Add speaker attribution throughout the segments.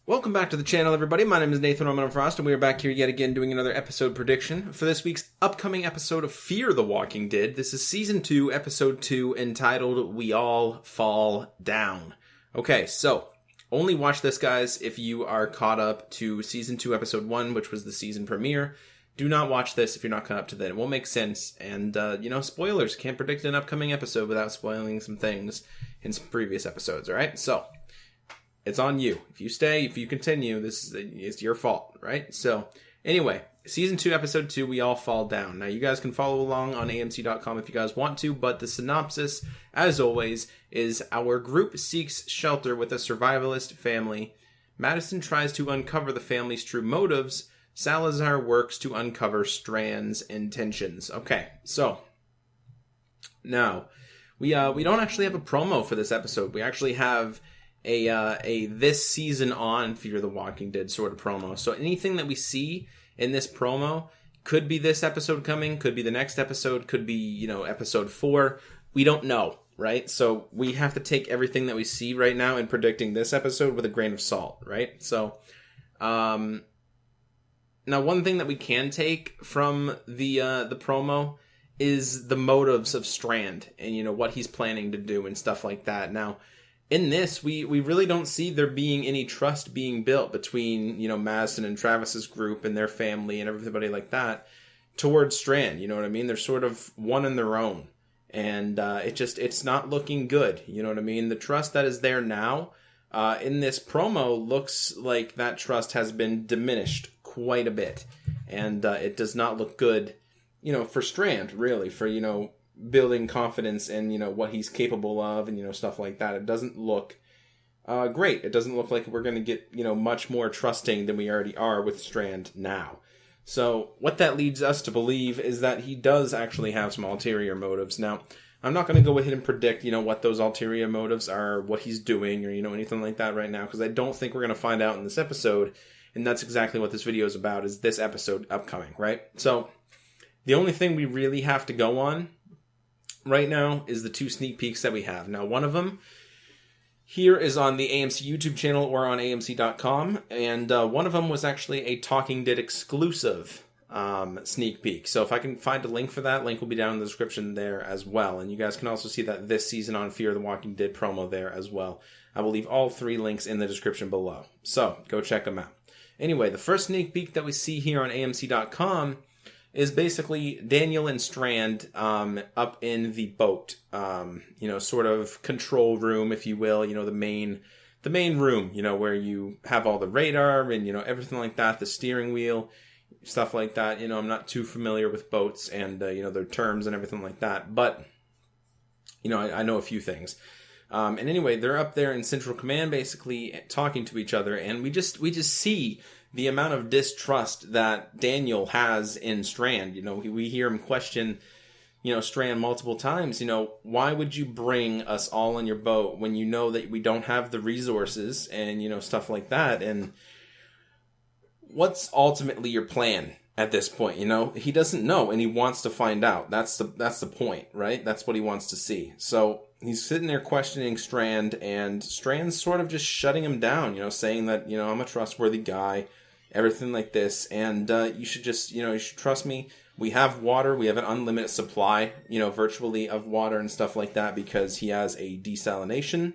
Speaker 1: Welcome back to the channel, everybody. My name is Nathan ELEMENTofFROST, and we are back here yet again doing another episode prediction for this week's upcoming episode of Fear the Walking Dead. This is Season 2, Episode 2, entitled We All Fall Down. Okay, so, only watch this, guys, if you are caught up to Season 2, Episode 1, which was the season premiere. Do not watch this if you're not caught up to that. It won't make sense. And, spoilers. Can't predict an upcoming episode without spoiling some things in some previous episodes, alright? So, it's on you. If you stay, if you continue, it's your fault, right? So, anyway, Season 2, Episode 2, We All Fall Down. Now, you guys can follow along on AMC.com if you guys want to, but the synopsis, as always, is our group seeks shelter with a survivalist family. Madison tries to uncover the family's true motives. Salazar works to uncover Strand's intentions. Okay, so, now, we don't actually have a promo for this episode. We actually have a this season on Fear the Walking Dead sort of promo. So anything that we see in this promo could be this episode coming, could be the next episode, could be, episode 4. We don't know, right? So we have to take everything that we see right now in predicting this episode with a grain of salt, right? So, now one thing that we can take from the promo is the motives of Strand and, what he's planning to do and stuff like that. Now, in this, we really don't see there being any trust being built between, Madison and Travis's group and their family and everybody like that towards Strand, you know what I mean? They're sort of one in their own. And it's not looking good, you know what I mean? The trust that is there now in this promo looks like that trust has been diminished quite a bit. And it does not look good, for Strand, really, for, building confidence in, what he's capable of and, stuff like that. It doesn't look great. It doesn't look like we're going to get, much more trusting than we already are with Strand now. So what that leads us to believe is that he does actually have some ulterior motives. Now, I'm not going to go ahead and predict, what those ulterior motives are, what he's doing or, anything like that right now, because I don't think we're going to find out in this episode. And that's exactly what this video is about, is this episode upcoming, right? So the only thing we really have to go on right now is the 2 sneak peeks that we have. Now, one of them here is on the AMC YouTube channel or on AMC.com, and one of them was actually a Talking Dead exclusive sneak peek. So if I can find a link for that, link will be down in the description there as well. And you guys can also see that this season on Fear the Walking Dead promo there as well. I will leave all 3 links in the description below. So go check them out. Anyway, the first sneak peek that we see here on AMC.com is basically Daniel and Strand up in the boat, sort of control room, if you will, the main room, where you have all the radar and, everything like that, the steering wheel, stuff like that. I'm not too familiar with boats and, their terms and everything like that, but, I know a few things. And anyway, they're up there in Central Command basically talking to each other, and we just see the amount of distrust that Daniel has in Strand. We hear him question, Strand multiple times. Why would you bring us all in your boat when you know that we don't have the resources and, stuff like that? And what's ultimately your plan at this point? He doesn't know and he wants to find out. That's the point, right? That's what he wants to see. So he's sitting there questioning Strand, and Strand's sort of just shutting him down, saying that, I'm a trustworthy guy, everything like this, and you should just, you should trust me. We have water. We have an unlimited supply, virtually of water and stuff like that, because he has a desalination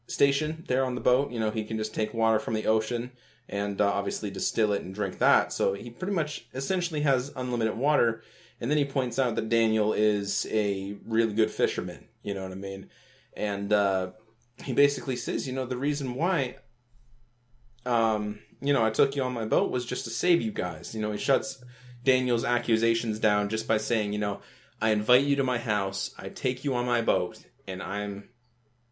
Speaker 1: station there on the boat. He can just take water from the ocean and obviously distill it and drink that. So he pretty much essentially has unlimited water. And then he points out that Daniel is a really good fisherman, you know what I mean? And he basically says, the reason why I took you on my boat was just to save you guys. He shuts Daniel's accusations down just by saying, I invite you to my house, I take you on my boat, and I'm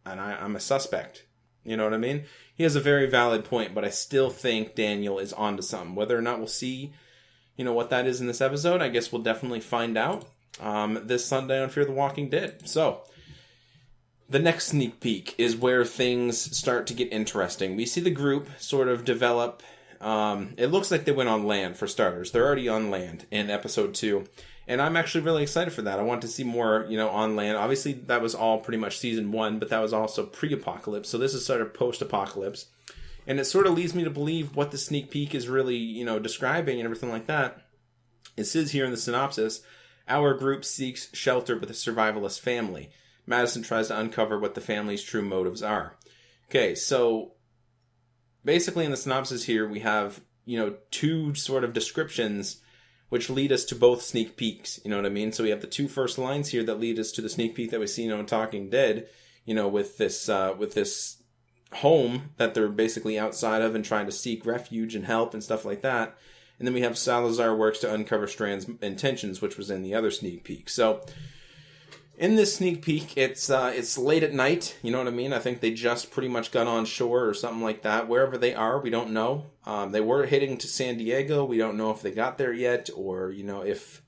Speaker 1: a suspect. You know what I mean? He has a very valid point, but I still think Daniel is onto something. Whether or not we'll see, what that is in this episode, I guess we'll definitely find out this Sunday on Fear the Walking Dead. So, the next sneak peek is where things start to get interesting. We see the group sort of develop. It looks like they went on land, for starters. They're already on land in episode 2. And I'm actually really excited for that. I want to see more, on land. Obviously, that was all pretty much season 1, but that was also pre-apocalypse. So this is sort of post-apocalypse. And it sort of leads me to believe what the sneak peek is really, describing and everything like that. It says here in the synopsis, our group seeks shelter with a survivalist family. Madison tries to uncover what the family's true motives are. Okay, so basically in the synopsis here, we have, two sort of descriptions which lead us to both sneak peeks. You know what I mean? So we have the two first lines here that lead us to the sneak peek that we see on Talking Dead, with this home that they're basically outside of and trying to seek refuge and help and stuff like that. And then we have Salazar works to uncover Strand's intentions, which was in the other sneak peek. So in this sneak peek, it's late at night. You know what I mean? I think they just pretty much got on shore or something like that. Wherever they are, we don't know. They were heading to San Diego. We don't know if they got there yet, or if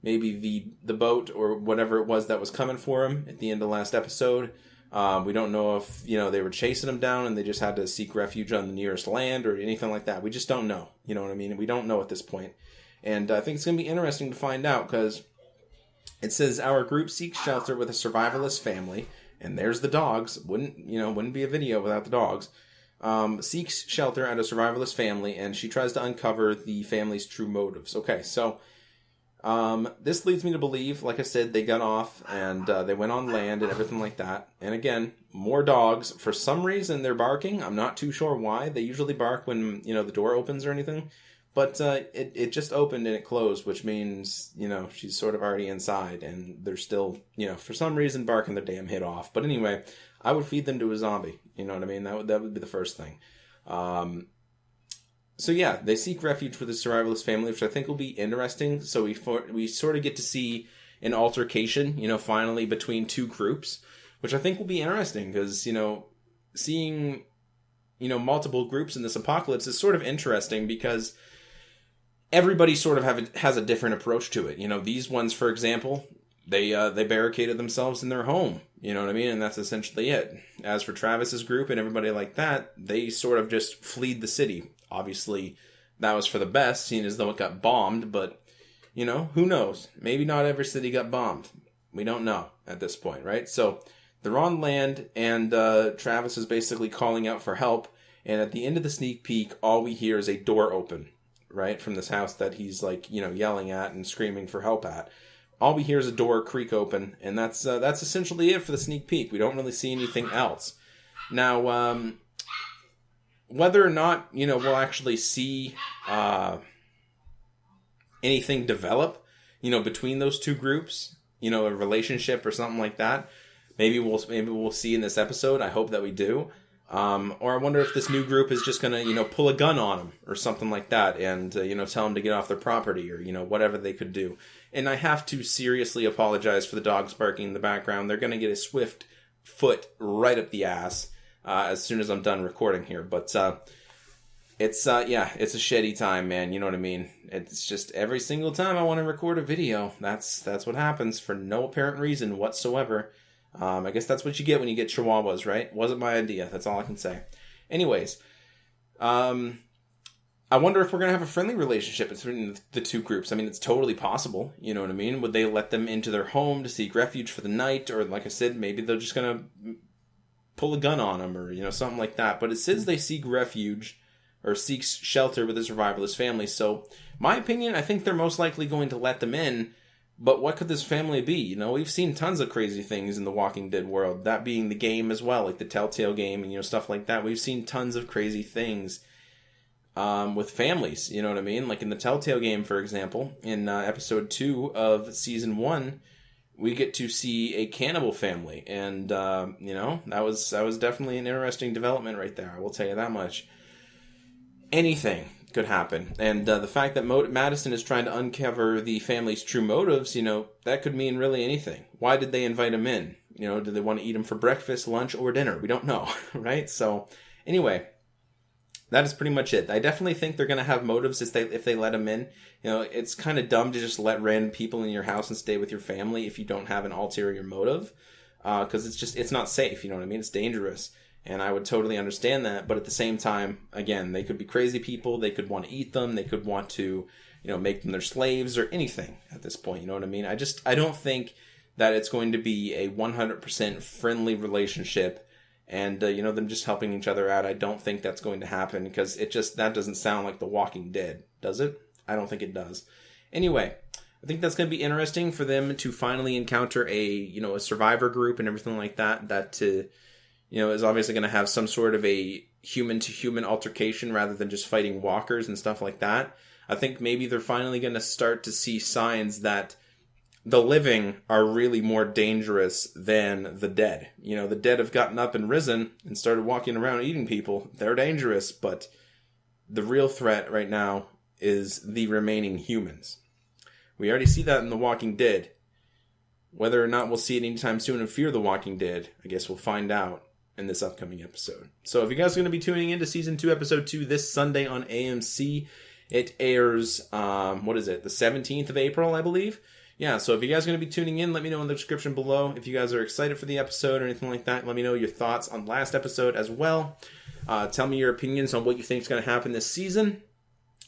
Speaker 1: maybe the boat or whatever it was that was coming for them at the end of the last episode. We don't know if they were chasing them down and they just had to seek refuge on the nearest land or anything like that. We just don't know. You know what I mean? We don't know at this point. And I think it's going to be interesting to find out, because it says our group seeks shelter with a survivalist family, and there's the dogs. Wouldn't be a video without the dogs. Seeks shelter at a survivalist family, and she tries to uncover the family's true motives. Okay, so this leads me to believe, like I said, they got off and they went on land and everything like that. And again, more dogs. For some reason, they're barking. I'm not too sure why. They usually bark when the door opens or anything. But it just opened and it closed, which means, she's sort of already inside. And they're still, for some reason, barking their damn head off. But anyway, I would feed them to a zombie. You know what I mean? That would be the first thing. So yeah, they seek refuge with a survivalist family, which I think will be interesting. So we sort of get to see an altercation, finally between two groups, which I think will be interesting because, seeing, multiple groups in this apocalypse is sort of interesting because everybody sort of has a different approach to it. These ones, for example, they barricaded themselves in their home. You know what I mean? And that's essentially it. As for Travis's group and everybody like that, they sort of just fled the city. Obviously, that was for the best, seeing as though it got bombed. But, who knows? Maybe not every city got bombed. We don't know at this point, right? So they're on land, and Travis is basically calling out for help. And at the end of the sneak peek, all we hear is a door open, right, from this house that he's yelling at and screaming for help at. All we hear is a door creak open, and that's essentially it for the sneak peek. We don't really see anything else. Now, whether or not we'll actually see anything develop, between those two groups, a relationship or something like that, maybe we'll see in this episode. I hope that we do. Or I wonder if this new group is just gonna, pull a gun on them or something like that, and tell them to get off their property, or whatever they could do. And I have to seriously apologize for the dogs barking in the background. They're gonna get a swift foot right up the ass as soon as I'm done recording here. But it's a shitty time, man. You know what I mean? It's just every single time I want to record a video, that's what happens for no apparent reason whatsoever. I guess that's what you get when you get chihuahuas, right? Wasn't my idea. That's all I can say. Anyways, I wonder if we're going to have a friendly relationship between the two groups. I mean, it's totally possible. You know what I mean? Would they let them into their home to seek refuge for the night? Or like I said, maybe they're just going to pull a gun on them or, something like that. But it says they seek refuge or seeks shelter with a survivalist family. So, my opinion, I think they're most likely going to let them in. But what could this family be? We've seen tons of crazy things in the Walking Dead world. That being the game as well, like the Telltale game and, stuff like that. We've seen tons of crazy things with families, you know what I mean? Like in the Telltale game, for example, in episode 2 of season 1, we get to see a cannibal family. And, that was definitely an interesting development right there. I will tell you that much. Anything could happen. And the fact that Madison is trying to uncover the family's true motives, that could mean really anything. Why did they invite him in? Do they want to eat him for breakfast, lunch, or dinner? We don't know, right? So, anyway, that is pretty much it. I definitely think they're going to have motives if they let him in. It's kind of dumb to just let random people in your house and stay with your family if you don't have an ulterior motive. Because it's not safe, you know what I mean? It's dangerous. And I would totally understand that. But at the same time, again, they could be crazy people. They could want to eat them. They could want to, make them their slaves or anything at this point. You know what I mean? I don't think that it's going to be a 100% friendly relationship and them just helping each other out. I don't think that's going to happen because that doesn't sound like The Walking Dead, does it? I don't think it does. Anyway, I think that's going to be interesting for them to finally encounter a survivor group and everything like that. That is obviously going to have some sort of a human to human altercation rather than just fighting walkers and stuff like that. I think maybe they're finally going to start to see signs that the living are really more dangerous than the dead. The dead have gotten up and risen and started walking around eating people. They're dangerous, but the real threat right now is the remaining humans. We already see that in The Walking Dead. Whether or not we'll see it anytime soon in Fear the Walking Dead, I guess we'll find out in this upcoming episode. So if you guys are going to be tuning into Season 2, Episode 2 this Sunday on AMC, it airs, the 17th of April, I believe. Yeah, so if you guys are going to be tuning in, let me know in the description below. If you guys are excited for the episode or anything like that, let me know your thoughts on last episode as well. Tell me your opinions on what you think is going to happen this season.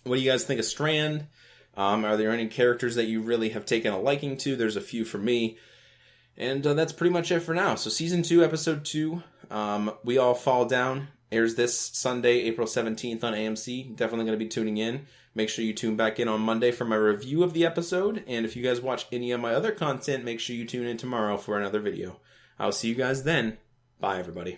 Speaker 1: What do you guys think of Strand? Are there any characters that you really have taken a liking to? There's a few for me. And that's pretty much it for now. So Season 2, Episode 2, We All Fall Down, airs this Sunday, April 17th on AMC. Definitely going to be tuning in. Make sure you tune back in on Monday for my review of the episode. And if you guys watch any of my other content, make sure you tune in tomorrow for another video. I'll see you guys then. Bye, everybody.